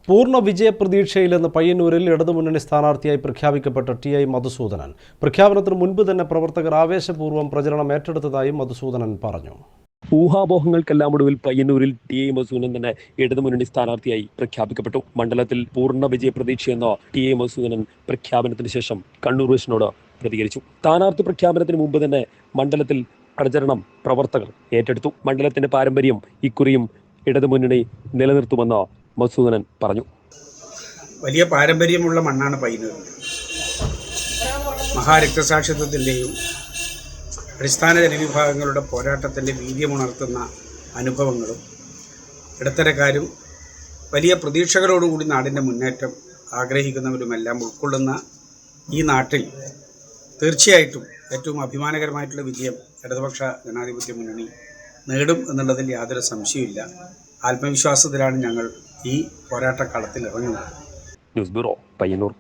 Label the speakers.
Speaker 1: പൂർണ്ണ വിജയപ്രതീക്ഷയിലെന്ന് പയ്യന്നൂരിൽ ഇടതുമുന്നണി സ്ഥാനാർത്ഥിയായി പ്രഖ്യാപിക്കപ്പെട്ട ടി.ഐ. മധുസൂദനൻ. പ്രഖ്യാപനത്തിന് മുൻപ് തന്നെ പ്രവർത്തകർ ആവേശപൂർവ്വം പ്രചരണം ഏറ്റെടുത്തതായും മധുസൂദനൻ പറഞ്ഞു.
Speaker 2: ഊഹാപോഹങ്ങൾക്കെല്ലാം ഒടുവിൽ പയ്യന്നൂരിൽ ടി.ഐ. മധുസൂദനൻ തന്നെ ഇടതുമുന്നണി സ്ഥാനാർത്ഥിയായി പ്രഖ്യാപിക്കപ്പെട്ടു. മണ്ഡലത്തിൽ പൂർണ്ണ വിജയപ്രതീക്ഷയെന്ന ടി.ഐ. മധുസൂദനൻ പ്രഖ്യാപനത്തിന് ശേഷം കണ്ണൂർ വിഷനോട് പ്രതികരിച്ചു. സ്ഥാനാർത്ഥി പ്രഖ്യാപനത്തിന് മുമ്പ് തന്നെ മണ്ഡലത്തിൽ പ്രചരണം പ്രവർത്തകർ ഏറ്റെടുത്തു. മണ്ഡലത്തിന്റെ പാരമ്പര്യം ഇക്കുറിയും ഇടതുമുന്നണി നിലനിർത്തുമെന്ന് മധുസൂദനൻ പറഞ്ഞു.
Speaker 3: വലിയ പാരമ്പര്യമുള്ള മണ്ണാണ് പയ്യന്നൂർ. മഹാരക്തസാക്ഷിത്വത്തിൻ്റെയും അടിസ്ഥാന ജനവിഭാഗങ്ങളുടെ പോരാട്ടത്തിൻ്റെ വീര്യമുണർത്തുന്ന അനുഭവങ്ങളും ഇടത്തരക്കാരും വലിയ പ്രതീക്ഷകളോടുകൂടി നാടിൻ്റെ മുന്നേറ്റം ആഗ്രഹിക്കുന്നവരുമെല്ലാം ഉൾക്കൊള്ളുന്ന ഈ നാട്ടിൽ തീർച്ചയായിട്ടും ഏറ്റവും അഭിമാനകരമായിട്ടുള്ള വിജയം ഇടതുപക്ഷ ജനാധിപത്യ മുന്നണി നേടും എന്നുള്ളതിൽ യാതൊരു സംശയമില്ല. ആത്മവിശ്വാസത്തിലാണ് ഞങ്ങൾ ഈ പോരാട്ടക്കളത്തിൽ ഇറങ്ങുന്നത്.
Speaker 2: News bureau, Payyanur.